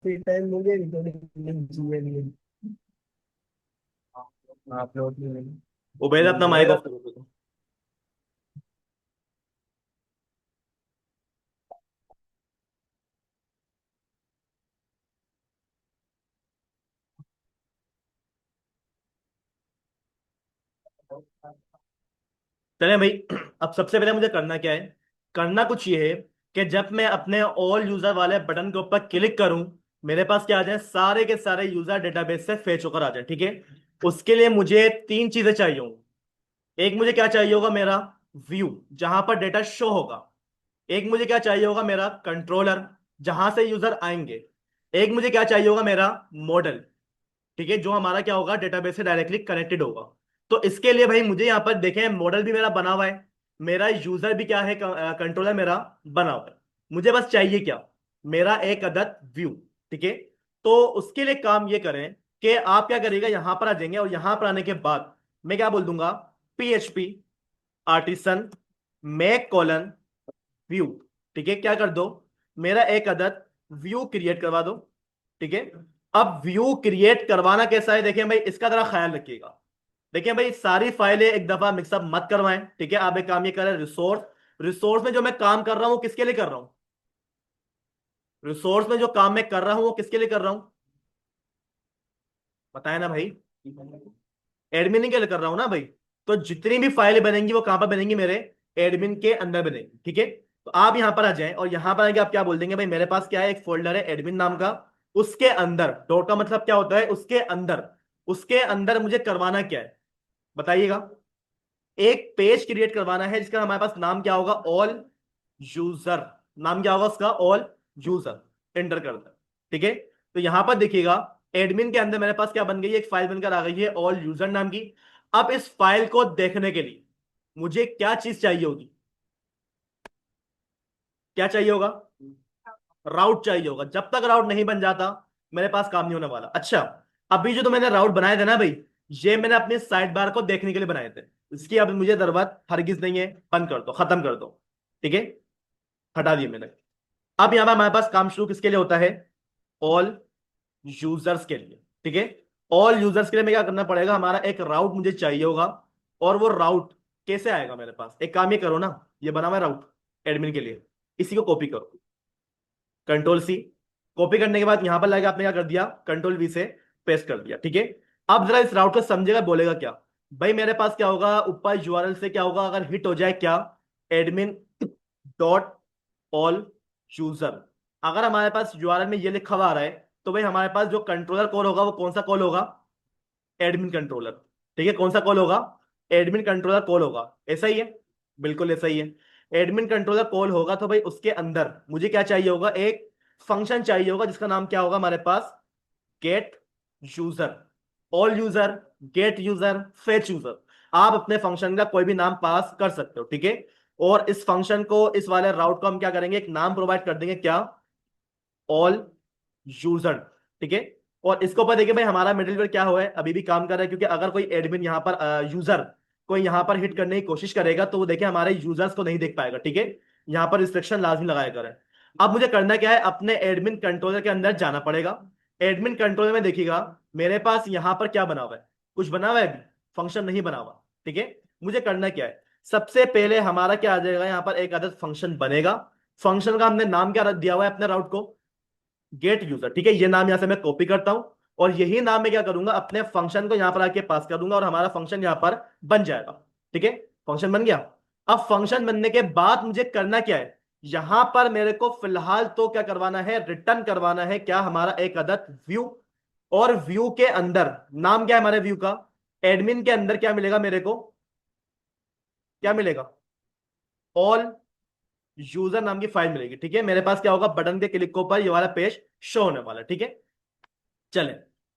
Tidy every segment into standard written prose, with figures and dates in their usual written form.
Free time मुझे recording link चाहिए नहीं। आप लोग उबैद अपना माइक ऑफ करो तो। चले भाई। अब सबसे पहले मुझे करना क्या है। करना कुछ ये है कि जब मैं अपने ऑल यूजर वाले बटन के ऊपर क्लिक करूं, मेरे पास क्या आ जाए, सारे के सारे यूजर डेटाबेस से फेच होकर आ जाए। ठीक है। उसके लिए मुझे तीन चीजें चाहिए होंगी। एक मुझे क्या चाहिए होगा, मेरा व्यू, जहां पर डेटा शो होगा। एक मुझे क्या चाहिए होगा, मेरा कंट्रोलर, जहां से यूजर आएंगे। एक मुझे क्या चाहिए होगा, मेरा मॉडल। ठीक है, जो हमारा क्या होगा, डेटाबेस से डायरेक्टली कनेक्टेड होगा। तो इसके लिए भाई मुझे यहाँ पर देखें, मॉडल भी मेरा बना हुआ है, मेरा यूजर भी क्या है, कंट्रोलर मेरा बना हुआ है। मुझे बस चाहिए क्या, मेरा एक अदद व्यू। ठीक है। तो उसके लिए काम ये करें कि आप क्या करिएगा, यहां पर आ जाएंगे और यहां पर आने के बाद मैं क्या बोल दूंगा, PHP artisan make colon view. ठीक है, क्या कर दो, मेरा एक अदद व्यू क्रिएट करवा दो। ठीक है। अब व्यू क्रिएट करवाना कैसा है, देखिए भाई, इसका जरा ख्याल रखिएगा। देखिए भाई, सारी फाइलें एक दफा मिक्सअप मत करवाएं। ठीक है, आप एक काम ये करें, रिसोर्स, रिसोर्स में जो मैं काम कर रहा हूं वो किसके लिए कर रहा हूं, रिसोर्स में जो काम मैं कर रहा हूं वो किसके लिए कर रहा हूं, बताए ना भाई। एडमिन के लिए कर रहा हूं ना भाई। तो जितनी भी फाइलें बनेंगी वो कहां पर बनेंगी, मेरे एडमिन के अंदर बनेंगी। ठीक है। तो आप यहां पर आ जाएं और यहां पर आके आप क्या बोल देंगे, भाई मेरे पास क्या है, एक फोल्डर है एडमिन नाम का। उसके अंदर डॉट का मतलब क्या होता है, उसके अंदर, उसके अंदर मुझे करवाना क्या है, बताइएगा। एक पेज क्रिएट करवाना है जिसका हमारे पास नाम क्या होगा, ऑल यूजर। नाम क्या होगा उसका, ऑल यूजर। एंटर कर दे। ठीक है। तो यहां पर देखिएगा, एडमिन के अंदर मेरे पास क्या बन गई है, एक फाइल बनकर आ गई है ऑल यूजर नाम की। अब इस फाइल को देखने के लिए मुझे क्या चीज चाहिए होगी, क्या चाहिए होगा, राउट चाहिए होगा। जब तक राउट नहीं बन जाता मेरे पास काम नहीं होने वाला। अच्छा, अभी जो तो मैंने राउट बनाए थे ना भाई, ये मैंने अपने साइड बार को देखने के लिए बनाए थे। इसकी अब मुझे जरूरत हरगिज नहीं है, बंद कर दो, खत्म कर दो। ठीक है, हटा दिए मैंने। अब यहां पर हमारे पास काम शुरू किसके लिए होता है, ऑल यूजर्स के लिए। ठीक है। ऑल यूजर्स के लिए मैं क्या करना पड़ेगा, हमारा एक राउट मुझे चाहिए होगा। और वो राउट कैसे आएगा मेरे पास, एक काम ये करो ना, ये बना हुआ है राउट एडमिन के लिए, इसी को कॉपी करो, कंट्रोल C। कॉपी करने के बाद यहां पर लाके आपने क्या कर दिया, कंट्रोल V से पेस्ट कर दिया। ठीक है। अब जरा इस राउट को समझेगा, बोलेगा क्या, भाई मेरे पास क्या होगा, ऊपर यूआरएल से क्या होगा, अगर हिट हो जाए क्या, एडमिन डॉट ऑल यूजर। अगर हमारे पास यूआरएल में ये लिखा हुआ आ रहा है, तो भाई हमारे पास जो कंट्रोलर कॉल होगा वो कौन सा कॉल होगा, एडमिन कंट्रोलर। ठीक है, कौन सा कॉल होगा, एडमिन कंट्रोलर कॉल होगा। ऐसा ही है, बिल्कुल ऐसा ही है। एडमिन कंट्रोलर कॉल होगा तो भाई उसके अंदर मुझे क्या चाहिए होगा, एक फंक्शन चाहिए होगा जिसका नाम क्या होगा हमारे पास, get user, all user, get user, fetch user. आप अपने फंक्शन का कोई भी नाम पास कर सकते हो। ठीक है। और इस फंक्शन को, इस वाले राउट को हम क्या करेंगे, एक नाम प्रोवाइड कर देंगे, क्या, ऑल यूजर। ठीक है। और इसके ऊपर देखिए भाई, हमारा मिडिलवेयर क्या हुआ है, अभी भी काम कर रहा है, क्योंकि अगर कोई एडमिन यहाँ पर यूजर कोई यहाँ पर हिट करने की कोशिश करेगा तो वो देखिए हमारे यूजर्स को नहीं देख पाएगा। ठीक है। यहाँ पर रिस्ट्रिक्शन लाजमी लगाया करें। अब मुझे करना क्या है, अपने एडमिन कंट्रोलर के अंदर जाना पड़ेगा। एडमिन कंट्रोलर में देखिएगा, मेरे पास यहाँ पर क्या बना हुआ है, कुछ बना हुआ है अभी, फंक्शन नहीं बना हुआ। ठीक है। मुझे करना क्या है, सबसे पहले हमारा क्या आ जाएगा, यहाँ पर एक आदत फंक्शन बनेगा। फंक्शन का हमने नाम क्या दिया हुआ है अपने राउट को, गेट यूजर। ठीक है, ये नाम यहां से मैं कॉपी करता हूं और यही नाम मैं क्या करूंगा, अपने फंक्शन को यहां पर आके पास कर दूंगा और हमारा फंक्शन यहां पर बन जाएगा। ठीक है, फंक्शन बन गया। अब फंक्शन बनने के बाद मुझे करना क्या है, यहां पर मेरे को फिलहाल तो क्या करवाना है, रिटर्न करवाना है क्या, हमारा एक अदद व्यू। और व्यू के अंदर नाम क्या है हमारे व्यू का, एडमिन के अंदर क्या मिलेगा मेरे को, क्या मिलेगा, ऑल यूजर नाम की फाइल मिलेगी। ठीक है, मेरे पास क्या होगा, बटन के क्लिक के ऊपर ये वाला पेज शो होने वाला है। ठीक है। चले,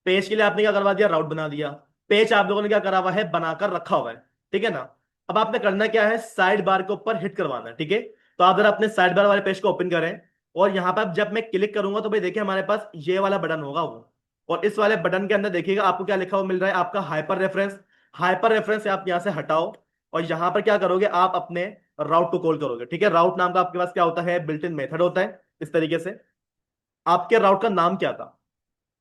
पेज के लिए आपने क्या करवा दिया, राउट बना दिया। पेज आप लोगों ने क्या करा हुआ है, बनाकर रखा हुआ है। ठीक है ना। अब आपने करना क्या है, साइड बार के ऊपर हिट करवाना है। ठीक है। तो आप जरा अपने साइड बार वाले पेज को ओपन करें और यहां पर जब मैं क्लिक करूंगा तो भाई देखिए हमारे पास ये वाला बटन होगा वो। और इस वाले बटन के अंदर देखिएगा आपको क्या लिखा हुआ मिल रहा है, आपका हाइपर रेफरेंस। हाइपर रेफरेंस आप यहां से हटाओ और यहां पर क्या करोगे, आप अपने राउट को कॉल करोगे। ठीक है, राउट नाम का आपके पास क्या होता है, बिल्ट इन मेथड होता है इस तरीके से। आपके राउट का नाम क्या था,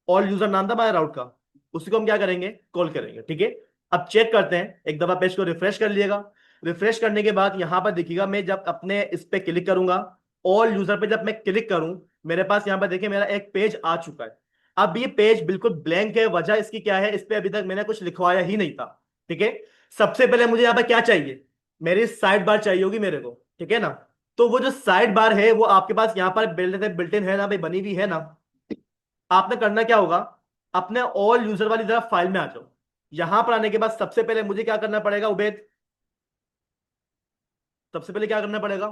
ऑल यूजर नाम था हमारे राउट का, उसी को हम क्या करेंगे, कॉल करेंगे। ठीक है, अब चेक करते हैं, एक दफा पेज को रिफ्रेश कर लिएगा। रिफ्रेश करने के बाद यहां पर दिखेगा, मैं जब अपने इस पे क्लिक करूंगा, ऑल यूजर पे जब मैं क्लिक करूं, मेरे पास यहां पर देखिए मेरा एक पेज आ चुका है। अब ये पेज बिल्कुल ब्लैंक है, वजह इसकी क्या है, इस पे अभी तक मैंने कुछ लिखवाया ही नहीं था। ठीक है, सबसे पहले मुझे यहाँ पर क्या चाहिए, मेरी साइड बार चाहिए होगी मेरे को, ठीक है ना। तो वो जो साइड बार है वो आपके पास यहाँ पर बिल्ट इन है ना भाई, बनी हुई है ना। आपने करना क्या होगा, अपने ऑल यूजर वाली तरफ फाइल में आ जाओ। यहां पर आने के बाद सबसे पहले मुझे क्या करना पड़ेगा उबैद, सबसे पहले क्या करना पड़ेगा,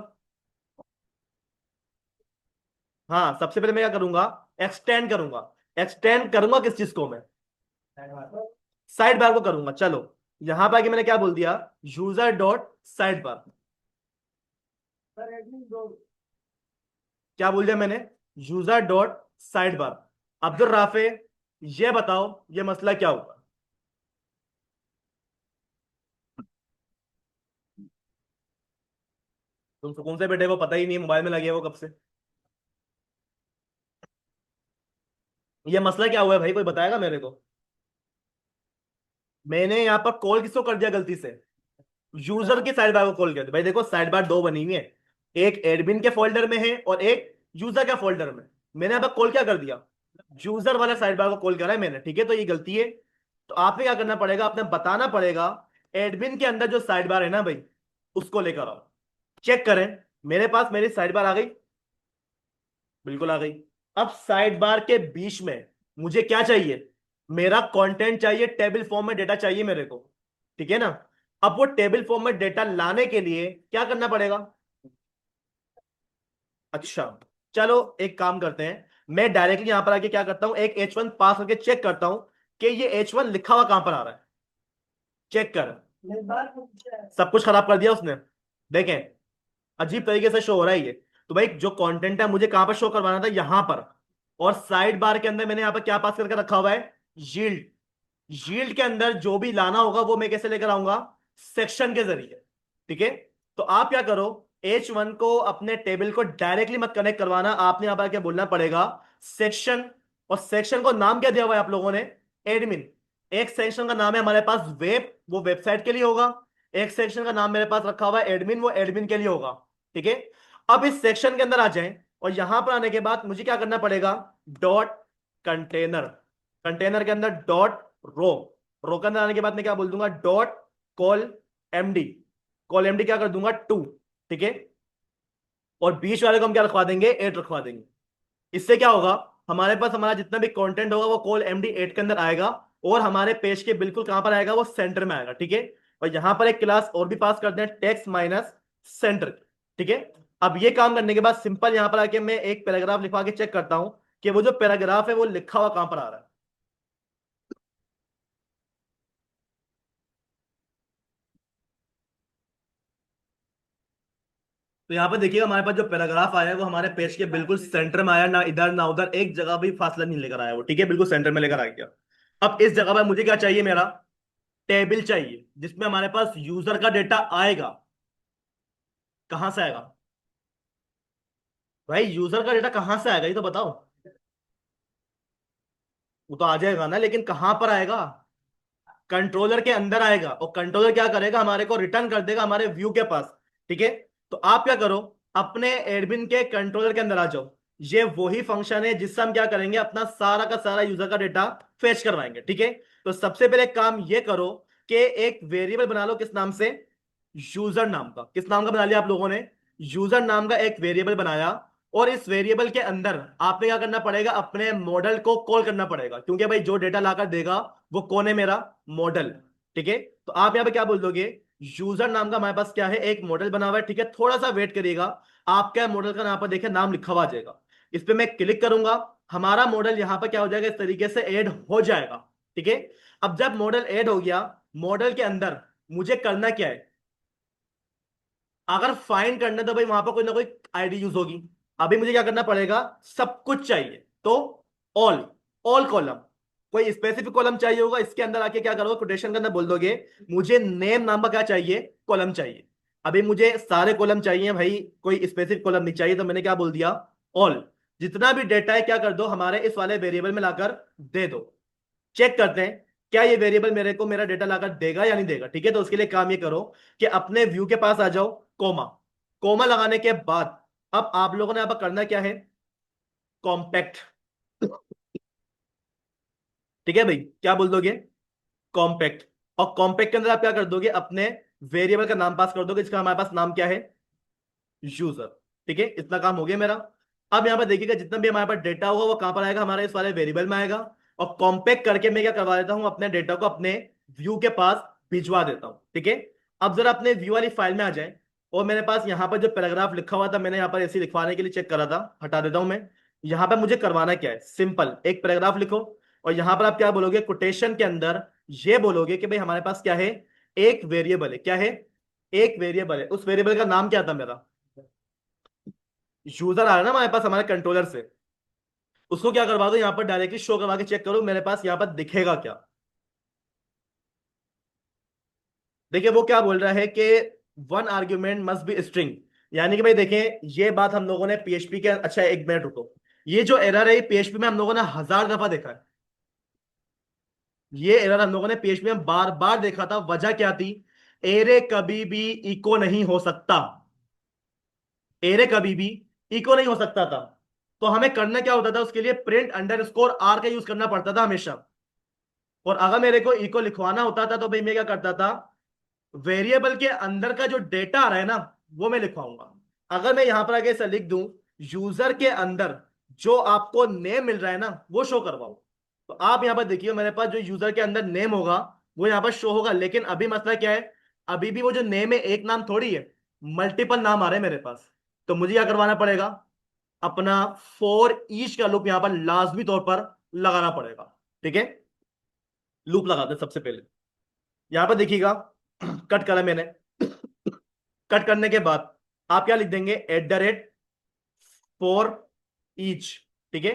हाँ सबसे पहले मैं क्या करूंगा, एक्सटेंड करूंगा। एक्सटेंड करूंगा किस चीज को मैं, साइड बार को करूंगा। चलो यहां पर आके मैंने क्या बोल दिया, यूजर डॉट साइड बार। क्या बोल दिया मैंने, user dot side bar. Abdul Rafe, ये बताओ ये मसला क्या हुआ। तुम सुकून से बैठे हो, पता ही नहीं है, मोबाइल में लगे हो कब से। ये मसला क्या हुआ है भाई, कोई बताएगा मेरे को। मैंने यहाँ पर कॉल किसको कर दिया गलती से, यूजर की साइड बार को कॉल कर दिया। भाई देखो साइड बार दो बनी हुई है, एक एडमिन के फोल्डर में है और एक यूजर के फोल्डर में। मैंने यहाँ पर कॉल क्या कर दिया, यूजर वाला साइड बार को कॉल करा है मैंने। ठीक है, तो ये गलती है। तो आपने क्या करना पड़ेगा, आपने बताना पड़ेगा एडमिन के अंदर जो साइड बार है ना भाई, उसको लेकर आओ। चेक करें, मेरे पास मेरी साइड बार आ गई, बिल्कुल आ गई। अब साइड बार के बीच में मुझे क्या चाहिए, मेरा कंटेंट चाहिए, टेबल फॉर्म में डेटा चाहिए मेरे को। ठीक है ना। अब वो टेबल फॉर्म में डेटा लाने के लिए क्या करना पड़ेगा, अच्छा चलो एक काम करते हैं, मैं डायरेक्टली यहां पर आके क्या करता हूं, एक H1 पास करके चेक करता हूं कि ये H1 लिखा हुआ कहां पर आ रहा है। चेक कर, सब कुछ खराब कर दिया उसने। देखें, अजीब तरीके से शो हो रहा है ये। तो भाई जो कंटेंट है मुझे कहां पर शो करवाना था, यहां पर। और साइड बार के अंदर मैंने यहां पर क्या पास करके रखा हुआ है, यील्ड। यील्ड के अंदर जो भी लाना होगा वो मैं कैसे लेकर आऊंगा, सेक्शन के जरिए। ठीक है, तो आप क्या करो, H1 को अपने टेबल को डायरेक्टली मत कनेक्ट करवाना, आपने यहां पर क्या बोलना पड़ेगा, सेक्शन। और सेक्शन को नाम क्या दिया हुआ है आप लोगों ने, एडमिन। एक सेक्शन का नाम है हमारे पास वेब, वो वेबसाइट के लिए होगा। एक सेक्शन का नाम मेरे पास रखा हुआ है एडमिन, वो एडमिन के लिए होगा। ठीक है, अब इस सेक्शन के अंदर आ जाएं और यहां पर आने के बाद मुझे क्या करना पड़ेगा, डॉट कंटेनर। कंटेनर के अंदर डॉट रो। रो के अंदर आने के बाद मैं क्या बोल दूंगा, dot call MD. Call MD क्या कर दूंगा, टू। ठीक है, और बीच वाले को हम क्या रखवा देंगे, एट रखवा देंगे। इससे क्या होगा, हमारे पास हमारा जितना भी कंटेंट होगा वो कॉल एमडी एट के अंदर आएगा, और हमारे पेज के बिल्कुल कहां पर आएगा, वो सेंटर में आएगा। ठीक है, और यहां पर एक क्लास और भी पास कर दें, टेक्स्ट माइनस सेंटर। ठीक है, अब ये काम करने के बाद सिंपल यहां पर आके मैं एक पैराग्राफ लिखवा के चेक करता हूं कि वो जो पैराग्राफ है वो लिखा हुआ कहां पर आ रहा है। तो यहाँ पे देखिएगा हमारे पास जो पैराग्राफ आया है वो हमारे पेज के बिल्कुल सेंटर में आया, ना इधर ना उधर, एक जगह भी फासला नहीं लेकर आया वो। ठीक है, बिल्कुल सेंटर में लेकर आ गया। अब इस जगह पर मुझे क्या चाहिए, मेरा टेबल चाहिए जिसमें हमारे पास यूजर का डेटा आएगा। कहां से आएगा भाई, यूजर का डेटा कहां से आएगा ये तो बताओ। वो तो आ जाएगा ना, लेकिन कहां पर आएगा, कंट्रोलर के अंदर आएगा, और कंट्रोलर क्या करेगा, हमारे को रिटर्न कर देगा हमारे व्यू के पास। ठीक है, तो आप क्या करो, अपने एडमिन के कंट्रोलर के अंदर आ जाओ। ये वही फंक्शन है जिससे हम क्या करेंगे, अपना सारा का सारा यूजर का डेटा फेच करवाएंगे। ठीक है, तो सबसे पहले काम ये करो कि एक वेरिएबल बना लो, किस नाम से, यूजर नाम का। किस नाम का बना लिया आप लोगों ने, यूजर नाम का एक वेरिएबल बनाया। और इस वेरिएबल के अंदर आपने क्या करना पड़ेगा, अपने मॉडल को कॉल करना पड़ेगा, क्योंकि भाई जो डेटा लाकर देगा वो कौन है, मेरा मॉडल। ठीक है, तो आप यहां पे क्या बोल दोगे, यूजर नाम का हमारे पास क्या है, एक मॉडल बना हुआ है। ठीक है, थोड़ा सा वेट करिएगा, आपका मॉडल का नाम पर देखिए नाम लिखा हुआ आ जाएगा। इस पे मैं क्लिक करूंगा, हमारा मॉडल यहां पर क्या हो जाएगा, इस तरीके से ऐड हो जाएगा। ठीक है, अब जब मॉडल ऐड हो गया, मॉडल के अंदर मुझे करना क्या है, अगर फाइंड करना है तो भाई वहां पर कोई ना कोई आईडी यूज होगी। अभी मुझे क्या करना पड़ेगा, सब कुछ चाहिए तो ऑल, ऑल कॉलम। कोई स्पेसिफिक कॉलम चाहिए होगा, इसके अंदर आके क्या करोगे, कोटेशन के अंदर बोल दोगे मुझे नेम नाम का क्या चाहिए, कॉलम चाहिए। अभी मुझे सारे कॉलम चाहिए भाई, कोई स्पेसिफिक कॉलम नहीं चाहिए, तो मैंने क्या बोल दिया, ऑल। जितना भी डेटा है क्या कर दो, हमारे इस वाले वेरिएबल में लाकर दे दो। चेक करते हैं क्या ये वेरिएबल मेरे को मेरा डेटा लाकर देगा या नहीं देगा। ठीक है, तो उसके लिए काम ये करो कि अपने व्यू के पास आ जाओ, कोमा। कोमा लगाने के बाद अब आप लोगों ने यहां पर करना क्या है, कॉम्पैक्ट। ठीक है भाई, क्या बोल दोगे, कॉम्पैक्ट। और कॉम्पैक्ट के अंदर आप क्या कर दोगे, अपने वेरिएबल का नाम पास कर दोगे, जिसका हमारे पास नाम क्या है, यूजर। ठीक है, इतना काम हो गया मेरा। अब यहां पर देखिएगा जितना भी हमारे पास डेटा होगा वो कहां पर आएगा, हमारे इस वाले वेरिएबल में आएगा। और कॉम्पैक्ट करके मैं क्या करवा देता हूं, अपने डेटा को अपने व्यू के पास भिजवा देता हूं। ठीक है, अब जरा अपने व्यू वाली फाइल में आ जाए, और मेरे पास यहाँ पर जो पैराग्राफ लिखा हुआ था, मैंने यहाँ पर ऐसे लिखवाने के लिए चेक करा था, हटा देता हूं मैं। यहाँ पर मुझे करवाना क्या है, सिंपल एक पैराग्राफ लिखो, और यहां पर आप क्या बोलोगे, कोटेशन के अंदर ये बोलोगे कि भाई हमारे पास क्या है, एक वेरिएबल है। क्या है, एक वेरिएबल है। उस वेरिएबल का नाम क्या था मेरा, यूजर आ रहा है ना हमारे पास हमारे कंट्रोलर से, उसको क्या करवा दो, यहां पर डायरेक्टली शो करवा के चेक करो मेरे पास यहां पर दिखेगा क्या। देखिए वो क्या बोल रहा है कि one argument must be string, यानी कि भाई देखें ये बात हम लोगों ने पीएचपी के, अच्छा एक मिनट रुको, ये जो एरर है पीएचपी में हम लोगों ने 1000 दफा देखा है। ये एरर हम लोगों ने पीएचपी में बार बार देखा था। वजह क्या थी, एरे कभी भी इको नहीं हो सकता, एरे कभी भी इको नहीं हो सकता था। तो हमें करना क्या होता था, उसके लिए प्रिंट अंडरस्कोर आर का यूज करना पड़ता था हमेशा। और अगर मेरे को इको लिखवाना होता था तो भाई मैं क्या करता था, वेरिएबल के अंदर का जो डेटा आ रहा है ना वो मैं लिखवाऊंगा। अगर मैं यहां पर आगे से लिख दूं, यूजर के अंदर जो आपको नेम मिल रहा है ना वो शो करवाओ, तो आप यहां पर देखिए मेरे पास जो यूजर के अंदर नेम होगा वो यहां पर शो होगा। लेकिन अभी मसला क्या है, अभी भी वो जो नेम है एक नाम थोड़ी है, मल्टीपल नाम आ रहे हैं मेरे पास। तो मुझे क्या करवाना पड़ेगा, अपना फॉर ईच का लूप यहां पर लाजमी तौर पर लगाना पड़ेगा। ठीक है, लूप लगाते हैं सबसे पहले। यहां पर देखिएगा कट करा मैंने, कट करने के बाद आप क्या लिख देंगे, फॉर ईच। ठीक है,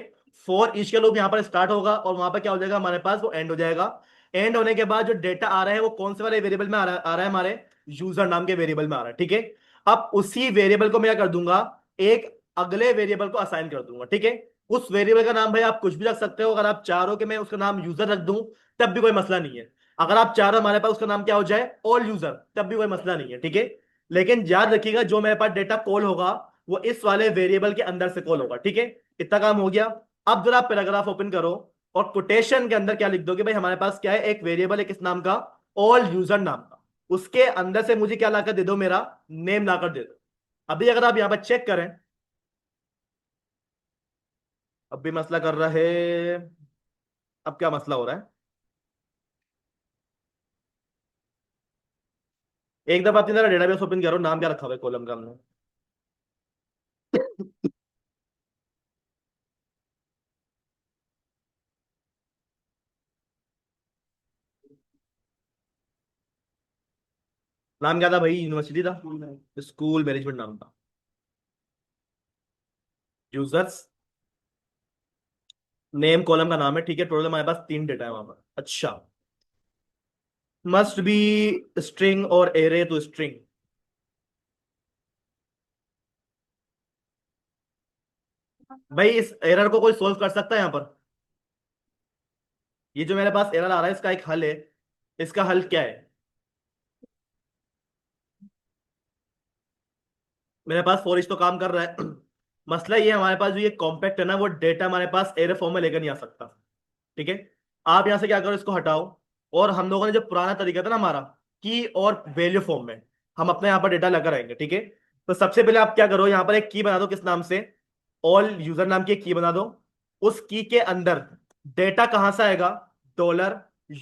फॉर ईच का लूप यहां पर स्टार्ट होगा और वहां पर क्या हो जाएगा हमारे पास, वो एंड हो जाएगा। एंड होने के बाद जो डेटा आ रहा है वो कौन से वाले वेरिएबल में आ रहा है, हमारे यूजर नाम के वेरिएबल में आ रहा है। ठीक है, अब उसी वेरिएबल को मैं क्या कर दूंगा, एक अगले वेरिएबल को असाइन कर दूंगा। ठीक है, उस वेरिएबल का नाम भाई आप कुछ भी रख सकते हो, अगर आप चाहो कि मैं उसका नाम यूजर रख दूं तब भी कोई मसला नहीं है। अगर आप चाह रहे हो हमारे पास उसका नाम क्या हो जाए, ऑल यूजर, तब भी कोई मसला नहीं है। ठीक है, लेकिन याद रखिएगा जो मेरे पास डेटा कॉल होगा वो इस वाले वेरिएबल के अंदर से कॉल होगा। ठीक है, इतना काम हो गया। अब जरा आप पैराग्राफ ओपन करो और कोटेशन के अंदर क्या लिख दोगे, भाई हमारे पास क्या है, एक वेरिएबल है किस नाम का, ऑल यूजर नाम का, उसके अंदर से मुझे क्या लाकर दे दो, मेरा नेम लाकर दे दो। अभी अगर आप यहां पर चेक करें, अब भी मसला कर रहा है। अब क्या मसला हो रहा है, एक दफा अपनी तरह डेटाबेस ओपन करो, नाम क्या रखा हुआ है कॉलम का हमने, नाम क्या था भाई, यूनिवर्सिटी था, स्कूल मैनेजमेंट नाम था, यूजर्स नेम कॉलम का नाम है। ठीक है, टोटल हमारे पास 3 डेटा है वहां पर। अच्छा, मस्ट बी स्ट्रिंग और एरे तो स्ट्रिंग। भाई इस एरर को कोई सोल्व कर सकता है यहाँ पर, ये जो मेरे पास एरर आ रहा है इसका एक हल है, इसका हल क्या है, मेरे पास फॉर ईच तो काम कर रहा है मसला ये है, हमारे पास जो ये कॉम्पैक्ट है ना वो डेटा हमारे पास एरे फॉर्म में लेकर नहीं आ सकता। ठीक है, आप यहां से क्या करो, इसको हटाओ, और हम लोगों ने जो पुराना तरीका था ना हमारा, की और वैल्यू फॉर्म में हम अपने यहाँ पर डेटा लेकर आएंगे। ठीक है, तो सबसे पहले आप क्या करो, यहाँ पर एक की बना दो, किस नाम से, ऑल यूजर नाम की एक की बना दो। उस की के अंदर डेटा कहां से आएगा, डॉलर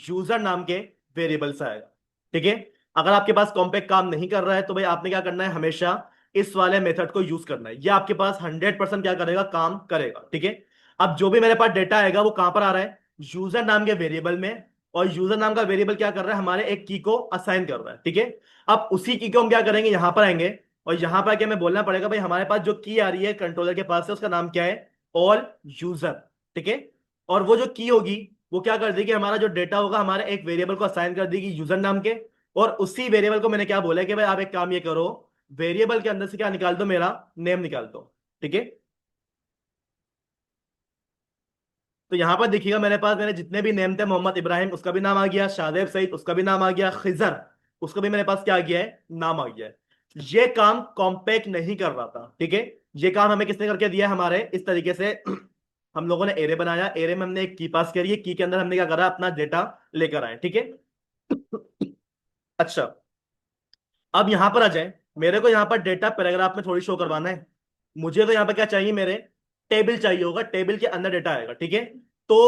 यूजर नाम के वेरिएबल से आएगा। ठीक है, अगर आपके पास कॉम्पैक्ट काम नहीं कर रहा है तो भाई आपने क्या करना है, हमेशा इस वाले मेथड को यूज करना है, ये आपके पास 100% क्या करेगा, काम करेगा। ठीक है, अब जो भी मेरे पास डेटा आएगा वो कहां पर आ रहा है, यूजर नाम के वेरिएबल में, और यूजर नाम का वेरिएबल क्या कर रहा है, हमारे एक की को असाइन कर रहा है। ठीक है, अब उसी की को हम क्या करेंगे, यहां पर आएंगे, और यहां पर आके हमें बोलना पड़ेगा भाई हमारे पास जो की आ रही है कंट्रोलर के पास से उसका नाम क्या है, ऑल यूजर। ठीक है, और वो जो की होगी वो क्या कर देगी, हमारा जो डेटा होगा हमारे एक वेरिएबल को असाइन कर देगी यूजर नाम के, और उसी वेरिएबल को मैंने क्या बोला है कि भाई आप एक काम ये करो, वेरिएबल के अंदर से क्या निकाल दो, मेरा नेम निकाल दो। ठीक है, तो यहाँ पर देखिएगा मेरे पास मेरे जितने भी नेम थे, मोहम्मद इब्राहिम उसका भी नाम आ गया, शादेब सईद उसका भी नाम आ गया, खिजर उसका भी मेरे पास क्या आ गया है, नाम आ गया है। ये काम कॉम्पैक्ट नहीं कर रहा था, ठीक है। ये काम हमें किसने करके दिया है, हमारे इस तरीके से हम लोगों ने एरे बनाया, एरे में हमने एक की पास करी है, की के अंदर हमने क्या करा, अपना डेटा लेकर आए, ठीक है। अच्छा, अब यहां पर आ जाए, मेरे को यहाँ पर डेटा पैराग्राफ में थोड़ी शो करवाना है। मुझे तो यहाँ पर क्या चाहिए, मेरे टेबल चाहिए होगा, टेबल के अंदर डेटा आएगा, ठीक है। तो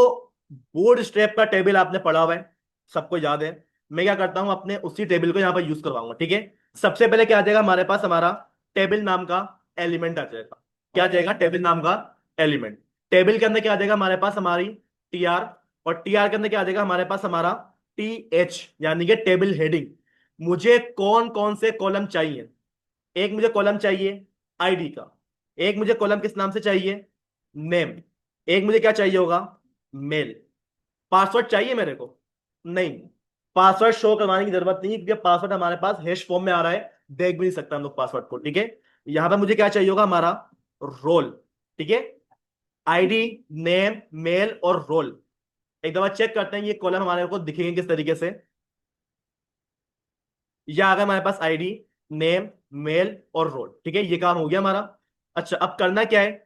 बोर्ड स्ट्रैप का टेबल आपने पढ़ा हुआ है, सबको याद है। मैं क्या करता हूं, अपने उसी टेबल को यहाँ पर यूज करवाऊंगा, ठीक है। सबसे पहले क्या आ जाएगा हमारे पास, हमारा टेबल नाम का एलिमेंट आ जाएगा। क्या आ जाएगा, टेबल नाम का एलिमेंट। टेबल के अंदर क्या आ जाएगा हमारे पास, हमारी टीआर। और टीआर के अंदर क्या आ जाएगा हमारे पास, हमारा टीएच, यानी कि टेबल हेडिंग। मुझे कौन कौन से कॉलम चाहिए, एक मुझे कॉलम चाहिए आईडी का, एक मुझे कॉलम किस नाम से चाहिए, नेम, एक मुझे क्या चाहिए होगा, मेल। पासवर्ड चाहिए मेरे को, नहीं, पासवर्ड शो करवाने की जरूरत नहीं है, क्योंकि पासवर्ड हमारे पास हैश फॉर्म में आ रहा है, देख भी नहीं सकता हम लोग पासवर्ड को, ठीक है। यहां पर मुझे क्या चाहिए होगा, हमारा रोल, ठीक है। आईडी, नेम, मेल और रोल। एक दफा चेक करते हैं ये कॉलम हमारे को दिखेंगे किस तरीके से। या अगर हमारे पास आईडी, नेम, मेल और रोल, ठीक है, ये काम हो गया हमारा। अच्छा, अब करना क्या है,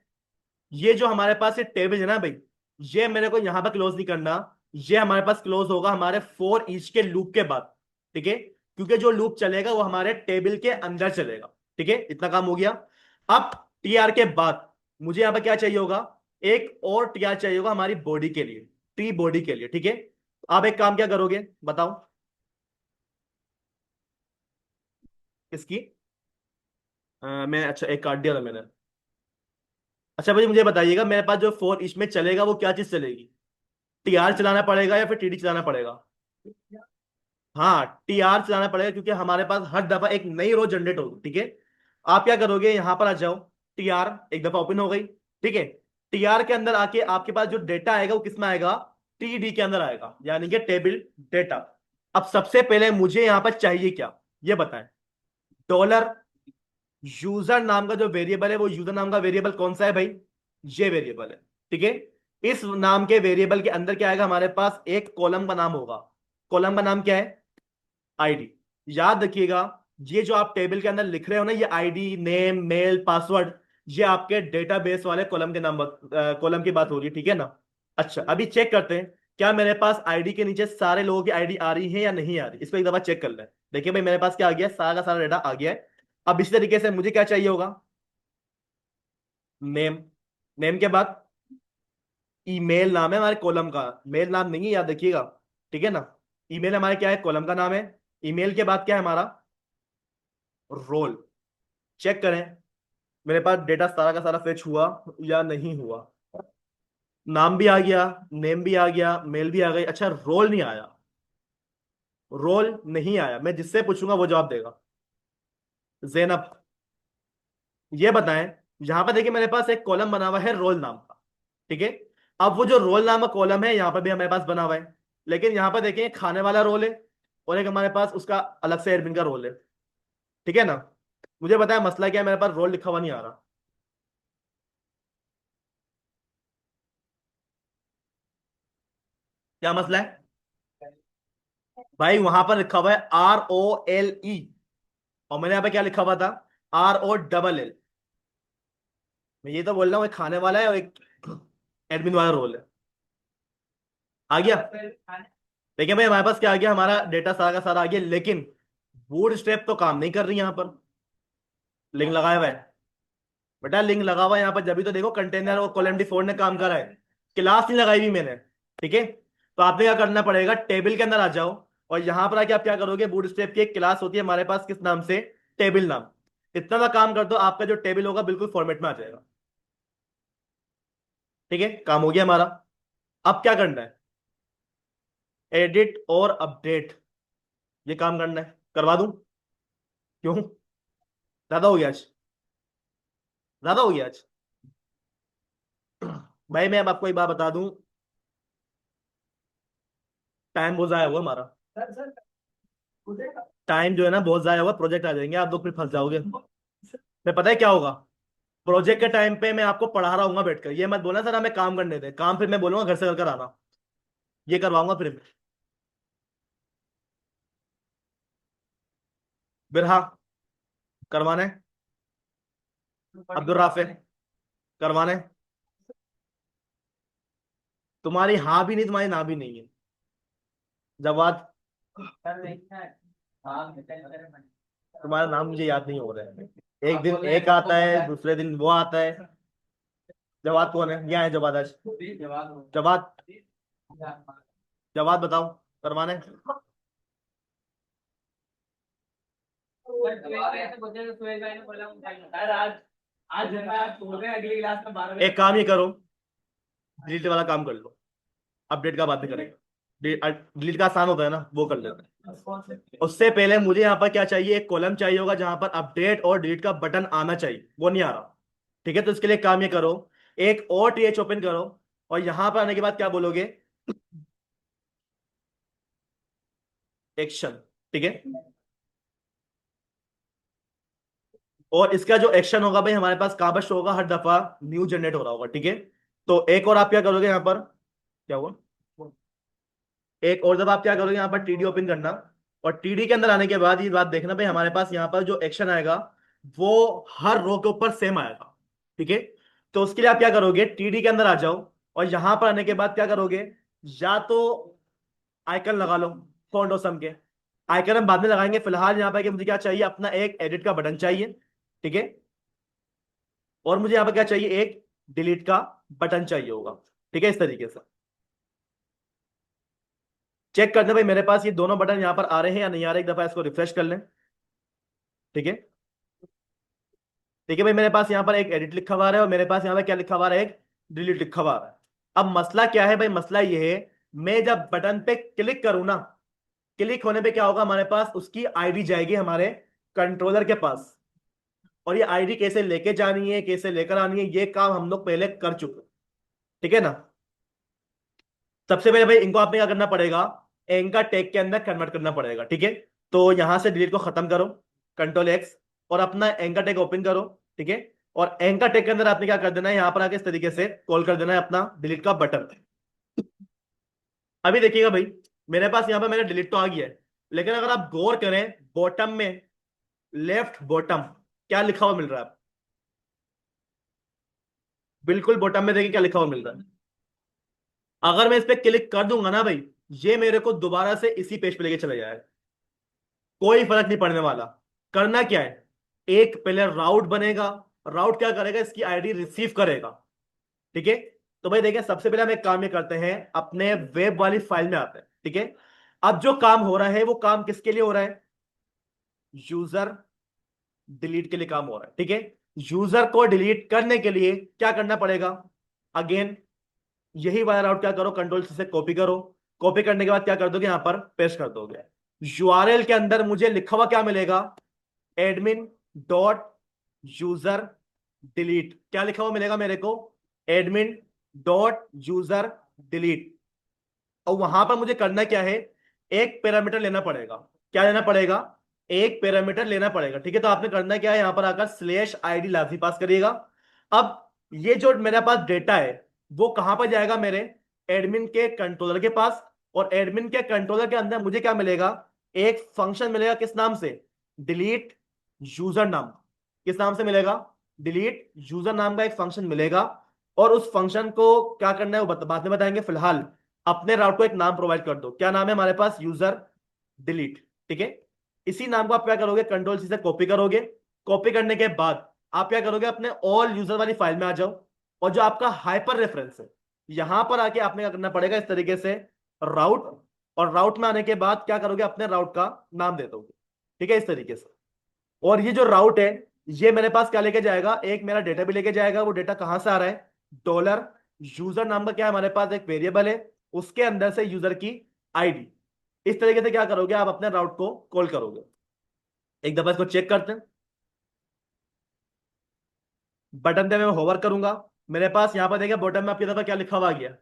ये जो हमारे पास ये टेबल है ना भाई, ये मेरे को यहां पर क्लोज नहीं करना। ये हमारे पास क्लोज होगा हमारे फॉर ईच के लूप के बाद, ठीक है। क्योंकि जो लूप चलेगा वो हमारे टेबल के अंदर चलेगा, ठीक है। इतना काम हो गया। अब टीआर के बाद मुझे यहां पर क्या चाहिए होगा, एक और टीआर चाहिए होगा हमारी बॉडी के लिए, टी बॉडी के लिए, ठीक है। आप एक काम क्या करोगे बताओ, इसकी मैं, अच्छा एक काट दिया था मैंने। अच्छा भाई मुझे बताइएगा, मेरे पास जो फोर इसमें चलेगा वो क्या चीज चलेगी, टीआर चलाना पड़ेगा या फिर टीडी चलाना पड़ेगा। हाँ, टीआर चलाना पड़ेगा, क्योंकि हमारे पास हर दफा एक नई रो जनरेट होगी, ठीक है। आप क्या करोगे, यहां पर आ जाओ, टीआर एक दफा ओपन हो गई, ठीक है। टीआर के अंदर आके आपके पास जो डेटा आएगा वो किसमें आएगा, टीडी के अंदर आएगा, यानी कि टेबल डेटा। अब सबसे पहले मुझे यहां पर चाहिए क्या, ये बताएं। डॉलर यूजर नाम का जो वेरिएबल है, वो यूजर नाम का वेरिएबल कौन सा है भाई, ये वेरिएबल है, ठीक है। इस नाम के वेरिएबल के अंदर क्या आएगा, हमारे पास एक कॉलम का नाम होगा। कॉलम का नाम क्या है, आईडी। याद रखिएगा, ये जो आप टेबल के अंदर लिख रहे हो ना, ये आईडी, नेम, मेल, पासवर्ड, ये आपके डेटाबेस वाले कॉलम के नाम, कॉलम की बात हो रही है, ठीक है ना। अच्छा, अभी चेक करते हैं, क्या मेरे पास आईडी के नीचे सारे लोगों की आईडी आ रही है या नहीं आ रही, इसको एक दफा चेक कर लें। देखिए भाई मेरे पास क्या आ गया, सारा का सारा डेटा आ गया है। अब इसी तरीके से मुझे क्या चाहिए होगा, नेम। नेम के बाद ईमेल नाम है हमारे कॉलम का, मेल नाम नहीं है, याद रखिएगा, ठीक है ना। ईमेल हमारे क्या है, कॉलम का नाम है। ईमेल के बाद क्या है हमारा, रोल। चेक करें मेरे पास डेटा सारा का सारा फेच हुआ या नहीं हुआ। नाम भी आ गया, नेम भी आ गया, मेल भी आ गई। अच्छा, रोल नहीं आया, रोल नहीं आया। मैं जिससे पूछूंगा वो जवाब देगा। जैनब, ये बताएं, यहां पर देखिए मेरे पास एक कॉलम बना हुआ है रोल नाम का, ठीक है। अब वो जो रोल नाम का कॉलम है यहां पर भी हमारे पास बना हुआ है, लेकिन यहां पर देखिए खाने वाला रोल है, और एक हमारे पास उसका अलग से एडमिन का रोल है, ठीक है ना। मुझे बताया मसला क्या है, मेरे पास रोल लिखा हुआ नहीं आ रहा, क्या मसला है भाई। वहां पर लिखा हुआ है ROLE, और मैंने यहाँ पे क्या लिखा हुआ था, ROLL। मैं ये तो बोल रहा हूँ, एक खाने वाला है और एक एडमिन वाला रोल है। आ गया। देखिए भाई हमारे पास क्या आ गया, हमारा डेटा सारा का सारा आ गया, लेकिन बूट स्ट्रैप तो काम नहीं कर रही यहाँ पर। लिंक लगाया हुआ है बेटा, लिंक लगा हुआ है यहाँ पर, जब भी तो देखो कंटेनर और कॉलम फोर ने काम करा है। क्लास नहीं लगाई हुई मैंने, ठीक है। तो आपने क्या करना पड़ेगा, टेबल के अंदर आ जाओ, और यहां पर आके आप क्या करोगे, बूट स्ट्रैप की एक क्लास होती है हमारे पास, किस नाम से, टेबल नाम। इतना सा काम कर दो, आपका जो टेबल होगा बिल्कुल फॉर्मेट में आ जाएगा, ठीक है। काम हो गया हमारा। अब क्या करना है, एडिट और अपडेट, ये काम करना है, करवा दूं, क्यों, ज्यादा हो गया आज, ज्यादा हो गया आज। भाई मैं अब आपको एक बात बता दूं, टाइम बहुत जाया हुआ हमारा, सर सर मुझे टाइम जो है ना बहुत जाया हुआ, प्रोजेक्ट आ जाएंगे, आप लोग फिर फंस जाओगे। मैं पता है क्या होगा, प्रोजेक्ट के टाइम पे मैं आपको पढ़ा रहा हूँ बैठकर, ये मत बोलना सर हमें काम करने दे, काम फिर मैं बोलूंगा घर से कर कर आना, ये करवाऊंगा फिर मैं। बिरहा करवाने, अब्दुल राफे करवाने। तुम्हारी हाँ भी नहीं, तुम्हारी ना भी नहीं है। जवाब, तुम्हारा नाम मुझे याद नहीं हो रहा है, एक दिन एक आता है, दूसरे दिन वो आता है। जवाब कौन है, यहाँ है जवाब आज। जवाब, जवाब बताओ, करवाने। एक काम ये करो, डिलीट वाला काम कर लो, अपडेट का बाद में करेंगे। डिलीट का आसान होता है ना, वो कर लेते हैं। उससे पहले मुझे यहाँ पर क्या चाहिए, एक कॉलम चाहिए होगा जहां पर अपडेट और डिलीट का बटन आना चाहिए, वो नहीं आ रहा। ठीक है, तो इसके लिए एक काम ये करो, एक और टीएच ओपन करो, और यहां पर आने के बाद क्या बोलोगे, एक्शन। ठीक है, और इसका जो एक्शन होगा भाई हमारे पास कहां पर शो होगा, हर दफा न्यू जनरेट हो रहा होगा। ठीक है, तो एक और आप क्या करोगे यहाँ पर, क्या हुआ, एक और जब आप क्या करोगे यहाँ पर टीडी ओपन करना, और टीडी के अंदर आने के बाद ये बात देखना भाई हमारे पास यहाँ पर जो एक्शन आएगा वो हर रो के ऊपर सेम आएगा। ठीक है, तो उसके लिए आप क्या करोगे, टीडी के अंदर आ जाओ, और यहां पर आने के बाद क्या करोगे, या तो आइकन लगा लो फॉन्ट ऑसम के, आइकन हम बाद में लगाएंगे, फिलहाल यहाँ पर कि मुझे क्या चाहिए, अपना एक एडिट का बटन चाहिए। ठीक है, और मुझे यहाँ पर क्या चाहिए, एक डिलीट का बटन चाहिए होगा। ठीक है, इस तरीके से चेक करते हैं भाई मेरे पास ये दोनों बटन यहाँ पर आ रहे हैं या नहीं आ रहे, एक दफा इसको रिफ्रेश कर लें। ठीक है, ठीक है भाई, मेरे पास यहाँ पर एक एडिट लिखा हुआ है, और मेरे पास यहाँ पर क्या लिखा हुआ है, एक डिलीट लिखा हुआ है। अब मसला क्या है भाई, मसला ये है, मैं जब बटन पे क्लिक करूं ना, क्लिक होने पे क्या होगा, हमारे पास उसकी आईडी जाएगी हमारे कंट्रोलर के पास, और ये आईडी कैसे लेके जानी है, कैसे लेकर आनी है, ये काम हम लोग पहले कर चुके। ठीक है ना, सबसे पहले भाई इनको आपने क्या करना पड़ेगा, एंकर टैग के अंदर कन्वर्ट करना पड़ेगा। ठीक है, तो यहां से डिलीट को खत्म करो, कंट्रोल एक्स, और अपना एंकर टैग ओपन करो। ठीक है, और एंकर टैग के अंदर आपने क्या कर देना है, यहां पर आके इस तरीके से कॉल कर देना है अपना डिलीट का बटन। अभी देखिएगा भाई, मेरे पास यहां पर मेरा डिलीट तो आ गया है, लेकिन अगर आप गौर करें बॉटम में, लेफ्ट बॉटम, क्या लिखा हुआ मिल रहा है, बिल्कुल बॉटम में देखिए क्या लिखा हुआ मिल रहा है। अगर मैं इस पे क्लिक कर दूंगा ना भाई, ये मेरे को दोबारा से इसी पेज पे लेके चला जाएगा, कोई फर्क नहीं पड़ने वाला। करना क्या है, एक पहले राउट बनेगा, राउट क्या करेगा, इसकी आईडी रिसीव करेगा। ठीक है, तो भाई देखिए सबसे पहले हम एक काम ये करते हैं, अपने वेब वाली फाइल में आते हैं। ठीक है, अब जो काम हो रहा है वो काम किसके लिए हो रहा है, यूजर डिलीट के लिए काम हो रहा है। ठीक है, यूजर को डिलीट करने के लिए क्या करना पड़ेगा, अगेन यही वाला राउट क्या करो, कंट्रोल से कॉपी करो, कॉपी करने के बाद क्या कर दोगे, यहां पर पेस्ट कर दोगे। यूआरएल के अंदर मुझे लिखा हुआ क्या मिलेगा, एडमिन डॉट यूजर डिलीट, क्या लिखा हुआ मिलेगा मेरे को, एडमिन डॉट यूजर डिलीट। और वहां पर मुझे करना क्या है, एक पैरामीटर लेना पड़ेगा, क्या लेना पड़ेगा, एक पैरामीटर लेना पड़ेगा। ठीक है, तो आपने करना क्या है, यहां पर आकर स्लैश आईडी लाजमी पास करिएगा। अब ये जो मेरे पास डेटा है वो कहां पर जाएगा, मेरे एडमिन के कंट्रोलर के पास, और एडमिन के कंट्रोलर के अंदर मुझे क्या मिलेगा, एक फंक्शन मिलेगा, किस नाम से, डिलीट यूजर नाम। किस नाम से मिलेगा, डिलीट यूजर नाम का एक फंक्शन मिलेगा, और उस फंक्शन को क्या करना है वो बाद में बताएंगे, फिलहाल अपने राउट को एक नाम प्रोवाइड कर दो, क्या नाम है हमारे पास, यूजर डिलीट। ठीक है, इसी नाम को आप क्या करोगे, कंट्रोल सी से कॉपी करोगे, कॉपी करने के बाद आप क्या करोगे, अपने ऑल यूजर वाली फाइल में आ जाओ, और जो आपका हाइपर रेफरेंस है यहां पर आके आपने क्या करना पड़ेगा, इस तरीके से राउट, और राउट में आने के बाद क्या करोगे, अपने राउट का नाम दे दोगे। ठीक है, इस तरीके से, और ये जो राउट है ये मेरे पास क्या लेके जाएगा, एक मेरा डेटा भी लेके जाएगा, वो डेटा कहां से आ रहा है, डॉलर यूजर नाम का क्या है हमारे पास, एक वेरिएबल है, उसके अंदर से यूजर की आईडी। इस तरीके से क्या करोगे, आप अपने राउट को कॉल करोगे। एक दफा इसको चेक करते हैं, बटन पे मैं होवर करूंगा, मेरे पास यहां पर देखिए बॉटम में आपकी दफा क्या लिखा हुआ आ गया,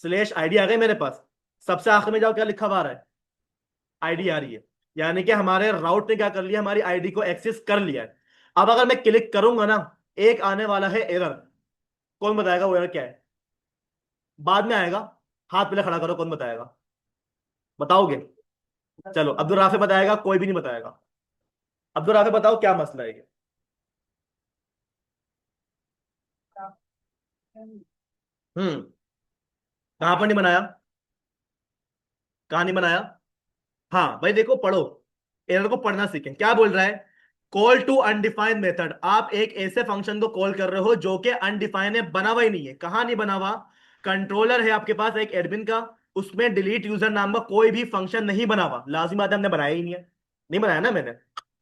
स्लैश आईडी आ गई मेरे पास। सबसे आखिर में जाओ क्या लिखा हुआ आ रहा है, आईडी आ रही है, यानी कि हमारे राउट ने क्या कर लिया, हमारी आईडी को एक्सेस कर लिया है। अब अगर मैं क्लिक करूंगा ना, एक आने वाला है एरर। कौन बताएगा वो एरर क्या है? बाद में आएगा। हाथ पहले खड़ा करो, कौन बताएगा? बताओगे? चलो, अब्दुल राफे बताएगा, कोई भी नहीं बताएगा। अब्दुल राफे बताओ क्या मसला है ये? हम्म। कहां पर नहीं बनाया? कहां नहीं बनाया? हाँ भाई देखो, पढ़ो। एरर को पढ़ना सीखें। क्या बोल रहा है? Call to undefined method. आप एक ऐसे फंक्शन को कॉल कर रहे हो जो कि अनडिफाइन है, बना हुआ ही नहीं है। कहां नहीं बना हुआ? कंट्रोलर है आपके पास एक एडमिन का, उसमें डिलीट यूजर नाम का कोई भी फंक्शन नहीं बना हुआ। लाजिम बात है, हमने बनाया ही नहीं है। नहीं बनाया ना मैंने।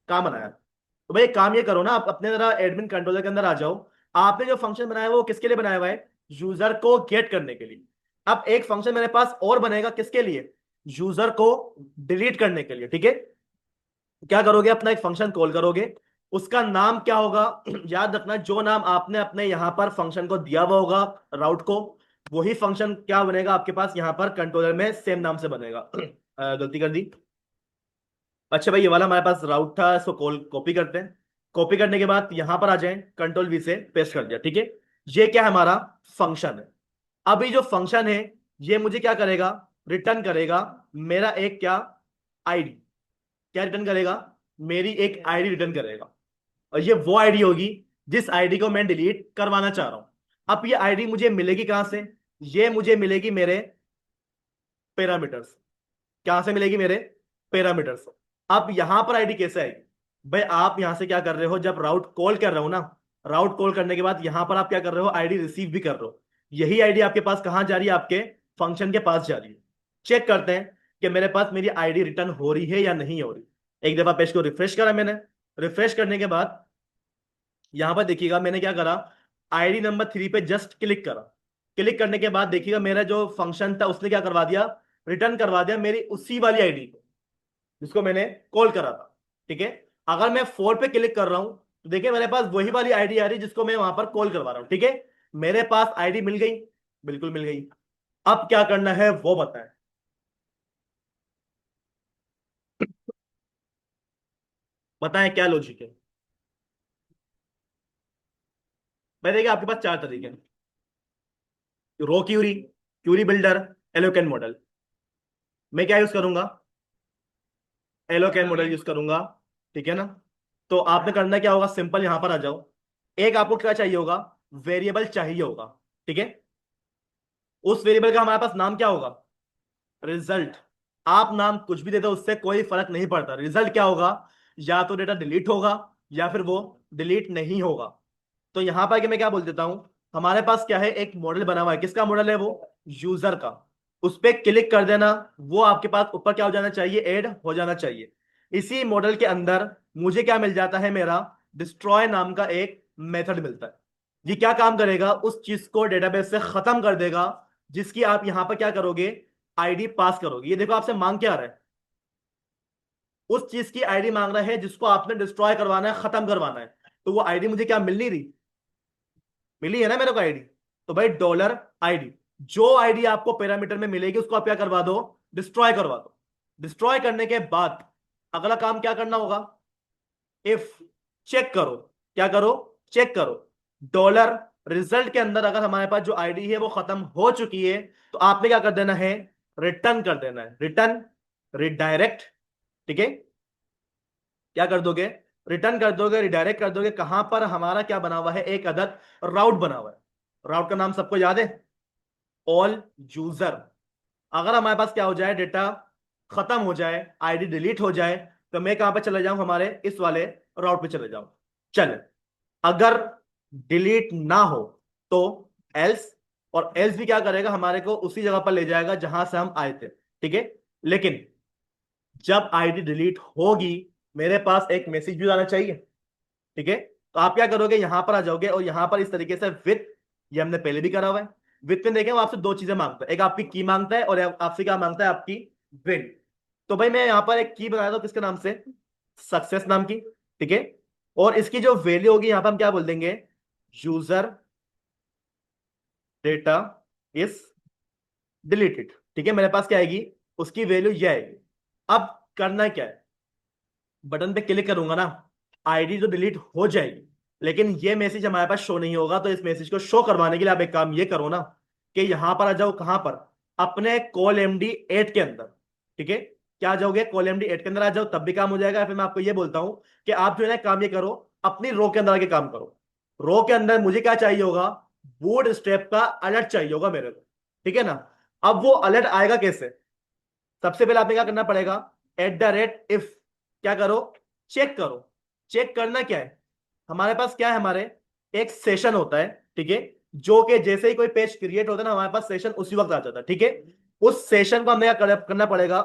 कहाँ बनाया? तो भाई एक काम ये करो ना, आप अपने जरा एडमिन कंट्रोलर के अंदर आ जाओ। आपने जो फंक्शन बनाया है वो किसके लिए बनाया हुआ है? यूजर को गेट करने के लिए। अब एक फंक्शन मेरे पास और बनेगा, किसके लिए? यूजर को डिलीट करने के लिए। ठीक है? क्या करोगे? अपना एक फंक्शन कॉल करोगे। उसका नाम क्या होगा? याद रखना, जो नाम आपने अपने यहां पर फंक्शन को दिया हुआ होगा, राउट को, वही फंक्शन क्या बनेगा आपके पास यहां पर कंट्रोलर में, सेम नाम से बनेगा। गलती कर दी। अच्छा भाई, ये वाला हमारे पास राउट था, इसको कॉल कॉपी करते हैं। कॉपी करने के बाद यहां पर आ जाएं, कंट्रोल वी से पेस्ट कर दिया। ठीक है? ये क्या है? हमारा फंक्शन है। अभी जो फंक्शन है, ये मुझे क्या करेगा? रिटर्न करेगा मेरा एक क्या? आईडी। क्या रिटर्न करेगा? मेरी एक आईडी रिटर्न करेगा। और ये वो आईडी होगी जिस आईडी को मैं डिलीट करवाना चाह रहा हूं। अब ये आईडी मुझे मिलेगी कहां से? ये मुझे मिलेगी मेरे पैरामीटर्स। कहां से मिलेगी? मेरे पैरामीटर्स। अब यहां पर आईडी कैसे आएगी? भाई आप यहां से क्या कर रहे हो, जब राउट कॉल कर रहे हो ना, राउट कॉल करने के बाद यहां पर आप क्या कर रहे हो? आईडी रिसीव भी कर रहे हो। यही आईडी आपके पास कहां जा रही है? आपके फंक्शन के पास जा रही है। चेक करते हैं कि मेरे पास मेरी आईडी रिटर्न हो रही है या नहीं हो रही। एक दफा पेज को रिफ्रेश करा मैंने। रिफ्रेश करने के बाद यहां पर देखिएगा मैंने क्या करा, आईडी नंबर 3 पे जस्ट क्लिक करा। क्लिक करने के बाद देखिएगा मेरा जो फंक्शन था उसने क्या करवा दिया? रिटर्न करवा दिया मेरी उसी वाली आईडी को जिसको मैंने कॉल करा था। ठीक है? अगर मैं 4 पे क्लिक कर रहा हूं तो देखिए मेरे पास वही वाली आईडी आ रही है जिसको मैं वहां पर कॉल करवा रहा हूं। ठीक है? मेरे पास आईडी मिल गई। बिल्कुल मिल गई। अब क्या करना है वो बताएं। बताएं क्या लॉजिक है? मैं देखिए आपके पास चार तरीके हैं। रो क्यूरी, क्यूरी बिल्डर, एलोकेन मॉडल। मैं क्या यूज करूंगा? एलोकेन मॉडल यूज करूंगा। ठीक है ना? तो आपने करना क्या होगा? सिंपल, यहां पर आ जाओ। एक आपको क्या चाहिए होगा? वेरिएबल चाहिए होगा। ठीक है? उस वेरिएबल का हमारे पास नाम क्या होगा? रिजल्ट। आप नाम कुछ भी दे दो, उससे कोई फर्क नहीं पड़ता। रिजल्ट क्या होगा? या तो डेटा डिलीट होगा या फिर वो डिलीट नहीं होगा। तो यहां पर कि मैं क्या बोल देता हूं, हमारे पास क्या है? एक मॉडल बना हुआ है। किसका मॉडल है वो? यूजर का। उस पर क्लिक कर देना, वो आपके पास ऊपर क्या हो जाना चाहिए? ऐड हो जाना चाहिए। इसी मॉडल के अंदर मुझे क्या मिल जाता है? मेरा डिस्ट्रॉय नाम का एक मेथड मिलता है। ये क्या काम करेगा? उस चीज को डेटाबेस से खत्म कर देगा जिसकी आप यहां पर क्या करोगे? आईडी पास करोगे। ये देखो आपसे मांग क्या आ रहा है? उस चीज की आईडी मांग रहा है जिसको आपने डिस्ट्रॉय करवाना है, खत्म करवाना है। तो वो आईडी मुझे क्या मिल नहीं रही? मिली है ना मेरे को आईडी। तो भाई डॉलर आईडी, जो आईडी आपको पैरामीटर में मिलेगी उसको आप क्या करवा दो? डिस्ट्रॉय करवा दो। डिस्ट्रॉय करने के बाद अगला काम क्या करना होगा? इफ चेक करो। क्या करो? चेक करो। डॉलर रिजल्ट के अंदर अगर हमारे पास जो आईडी है वो खत्म हो चुकी है, तो आपने क्या कर देना है? रिटर्न कर देना है। Return redirect. ठीक है? क्या कर दोगे? रिटर्न कर दोगे, रिडायरेक्ट कर दोगे। कहां पर हमारा क्या बना हुआ है? एक अदद राउट बना हुआ है। राउट का नाम सबको याद है? All user. अगर हमारे पास क्या हो जाए? डेटा खत्म हो जाए, आईडी डिलीट हो जाए, तो मैं कहां पे चले जाऊं? हमारे इस वाले राउट पे चले जाऊं। चल, अगर डिलीट ना हो तो एल्स। और एल्स भी क्या करेगा? हमारे को उसी जगह पर ले जाएगा जहां से हम आए थे। ठीक है? लेकिन जब आईडी डिलीट होगी, मेरे पास एक मैसेज भी आना चाहिए। ठीक है? तो आप क्या करोगे? यहां पर आ जाओगे और यहां पर इस तरीके से विथ, ये हमने पहले भी करा हुआ है। विथ में देखें वो आपसे दो चीजें मांगता है, एक आपकी की मांगता है और आपसे क्या मांगता है? आपकी विन। तो भाई मैं यहां पर एक की बनाया था किसके नाम से? सक्सेस नाम की। ठीक है? और इसकी जो वैल्यू होगी यहां पर हम क्या बोल देंगे? User data is deleted. ठीक है? मेरे पास क्या आएगी? उसकी वैल्यू ये आएगी। अब करना क्या है? बटन पे क्लिक करूंगा ना, आईडी तो डिलीट हो जाएगी, लेकिन ये मैसेज हमारे पास शो नहीं होगा। तो इस मैसेज को शो करवाने के लिए आप एक काम ये करो ना, कि यहां पर आ जाओ, कहां पर, अपने कॉल एमडी 8 के अंदर। ठीक है, क्या आ जाओगे, कॉल एमडी 8 के अंदर आ जाओ, तब भी काम हो जाएगा। फिर मैं आपको ये बोलता हूं कि आप जो है ना काम ये करो, अपनी रो के अंदर आके काम करो। रो के अंदर मुझे क्या चाहिए होगा, बूट स्ट्रैप का अलर्ट चाहिए होगा मेरे को। ठीक है ना। अब वो अलर्ट आएगा कैसे, सबसे पहले आपने क्या करना पड़ेगा, @if क्या करो, चेक करो। चेक करना क्या है, हमारे पास क्या है, हमारे एक सेशन होता है। ठीक है, जो कि जैसे ही कोई पेज क्रिएट होता है ना, हमारे पास सेशन उसी वक्त आ जाता है। ठीक है, उस सेशन को हमें क्या करना पड़ेगा,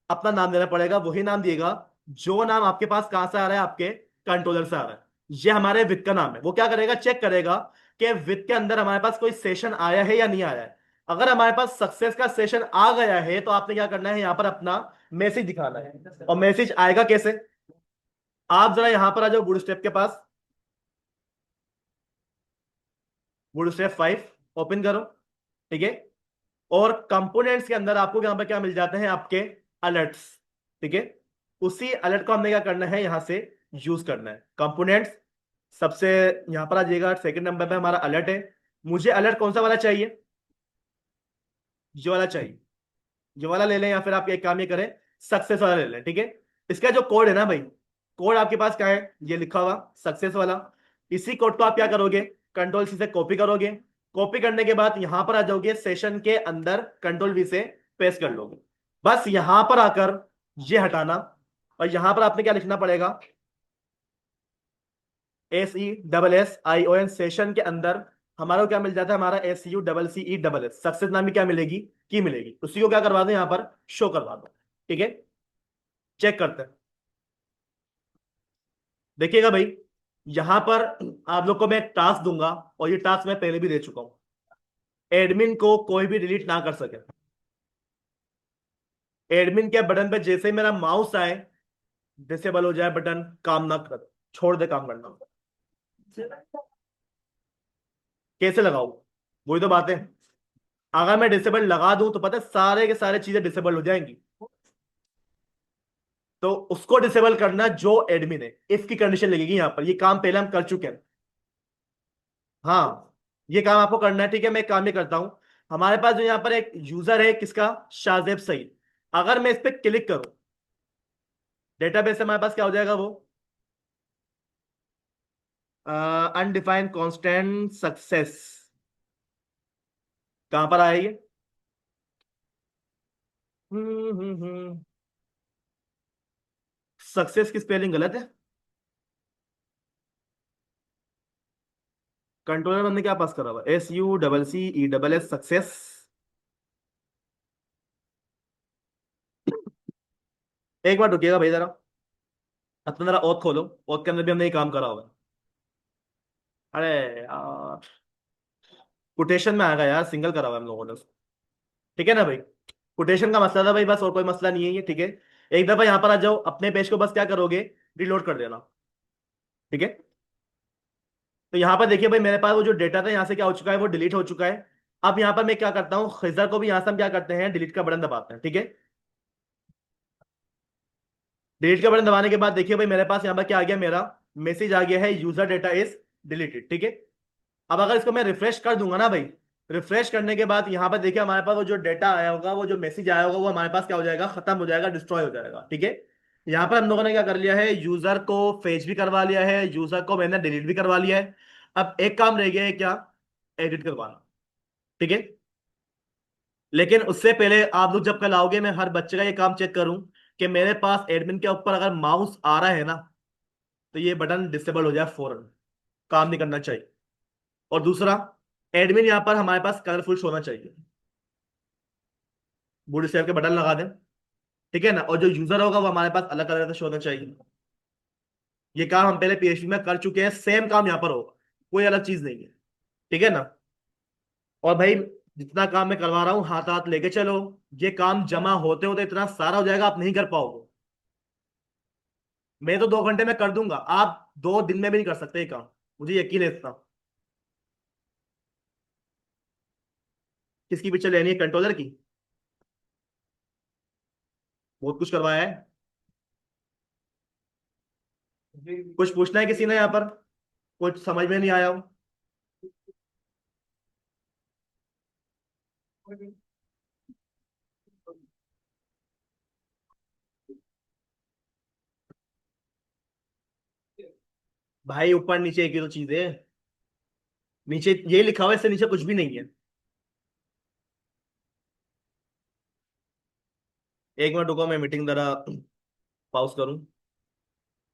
अपना नाम देना पड़ेगा। वही नाम दिएगा जो नाम आपके पास कहां से आ रहा है, आपके कंट्रोलर से आ रहा है। ये हमारे विद का नाम है। वो क्या करेगा, चेक करेगा कि विद के अंदर हमारे पास कोई सेशन आया है या नहीं आया है। अगर हमारे पास सक्सेस का सेशन आ गया है, तो आपने क्या करना है, यहां पर अपना मैसेज दिखाना है। और मैसेज आएगा कैसे, आप जरा यहां पर आ जाओ बूटस्ट्रैप के पास, बूटस्ट्रैप 5 ओपन करो। ठीक है, और कंपोनेंट्स के अंदर आपको यहां पर क्या मिल जाते हैं, आपके अलर्ट्स। ठीक है, उसी अलर्ट को हमने क्या करना है, यहां से यूज करना है। कंपोनेंट्स सबसे यहां पर आ जाएगा, सेकंड नंबर पे हमारा अलर्ट है। मुझे अलर्ट कौन सा वाला चाहिए, ये वाला चाहिए। ये वाला ले लें, या फिर आप एक काम ये करें, सक्सेस वाला ले लें। ठीक है, इसका जो कोड है ना भाई, कोड आपके पास क्या है, ये लिखा हुआ सक्सेस वाला। इसी कोड को आप क्या करोगे, कंट्रोल सी से कॉपी करोगे। कॉपी करने के बाद यहां पर आ जाओगे, सेशन के अंदर कंट्रोल वी से पेस्ट कर लोगे। बस यहां पर आकर ये हटाना, और यहां पर आपने क्या लिखना पड़ेगा, SESSION, सेशन के अंदर हमारा क्या मिल जाता है, हमारा SUCCESS, सक्सेस नाम की क्या मिलेगी, की मिलेगी। उसी को क्या करवा दो, यहां पर शो करवा दो। ठीक है, चेक करते हैं, देखिएगा भाई। यहां पर आप लोग को मैं एक टास्क दूंगा, और ये टास्क मैं पहले भी दे चुका हूं, एडमिन को कोई भी डिलीट ना कर सके। एडमिन के बटन पे जैसे ही मेरा माउस आए, डिसेबल हो जाए बटन, काम ना कर, छोड़ दे काम करना। कैसे लगाऊं, वही तो बात है। अगर मैं डिसेबल लगा दूं तो पता है सारे के सारे चीजें डिसेबल हो जाएंगी। तो उसको डिसेबल करना जो एडमिन है, इफ की कंडीशन लगेगी यहां पर। ये काम पहले हम कर चुके हैं। हाँ, ये काम आपको करना है। ठीक है, मैं एक काम ये करता हूं, हमारे पास जो यहाँ पर एक यूजर है, किसका, शाहजेब सईद। अगर मैं इस पर क्लिक करूं, डेटाबेस से हमारे पास क्या हो जाएगा, वो अनडिफाइंड कांस्टेंट सक्सेस, कहां पर आया ये, सक्सेस की स्पेलिंग गलत है। कंट्रोलर हमने क्या पास करा हुआ, SUCCESS, सक्सेस। एक बार रुकिएगा भाई जरा, अपना जरा ओथ खोलो, ओथ के अंदर भी हमने ये काम करा हुआ है। अरे यार, कोटेशन में आएगा यार, सिंगल करा हुआ है हम लोगों ने उसको। ठीक है ना भाई, कोटेशन का मसला था भाई, बस और कोई मसला नहीं है ये। ठीक है, एक दफा यहां पर आ जाओ, अपने पेज को बस क्या करोगे, रिलोड कर देना। ठीक है, तो यहां पर देखिए भाई, मेरे पास वो जो डेटा था यहां से क्या हो चुका है, वो डिलीट हो चुका है। अब यहां पर मैं क्या करता हूँ, खिजर को भी यहां से हम क्या करते हैं, डिलीट का बटन दबाते हैं। ठीक है, डिलीट का बटन दबाने के बाद देखिए भाई, मेरे पास यहाँ पर क्या आ गया, मेरा मैसेज आ गया है, यूजर डेटा इज डिलीटेड। ठीक है, अब अगर इसको मैं रिफ्रेश कर दूंगा ना भाई, रिफ्रेश करने के बाद यहाँ पर देखिए, हमारे पास वो जो डेटा आया होगा, वो जो मैसेज आया होगा, वो हमारे पास क्या हो जाएगा, खत्म हो जाएगा, डिस्ट्रॉय हो जाएगा। ठीक है, यहाँ पर हम लोगों ने क्या कर लिया है, यूजर को फेच भी करवा लिया है, यूजर को मैंने डिलीट भी करवा लिया है। अब एक काम रह गया है, क्या, एडिट करवाना। ठीक है, लेकिन उससे पहले आप लोग जब कल आओगे, मैं हर बच्चे का ये काम चेक करूं कि मेरे पास एडमिन के ऊपर अगर माउस आ रहा है ना, तो ये बटन डिसेबल हो जाए फौरन, काम नहीं करना चाहिए। और दूसरा, एडमिन यहाँ पर हमारे पास कलरफुल होना चाहिए, बूढ़े शेयर के बटन लगा दें। ठीक है ना, और जो यूजर होगा वो हमारे पास अलग कलर का होना चाहिए। ये काम हम पहले PHP में कर चुके हैं, सेम काम यहाँ पर होगा, कोई अलग चीज नहीं है। ठीक है ना। और भाई, जितना काम मैं करवा रहा हूँ, हाथ हाथ लेके चलो, ये काम जमा होते होते इतना सारा हो जाएगा, आप नहीं कर पाओगे। मैं तो 2 घंटे में कर दूंगा, आप 2 दिन में भी नहीं कर सकते ये काम, मुझे यकीन है इतना। किसकी पिक्चर लेनी है, कंट्रोलर की, बहुत कुछ करवाया है। कुछ पूछना है किसी ने यहाँ पर? कुछ समझ में नहीं आया हो? भाई ऊपर नीचे एक ही तो चीज है। नीचे ये लिखा हुआ है, इससे नीचे कुछ भी नहीं है। एक मिनट रुको, मैं मीटिंग जरा पॉज करूं।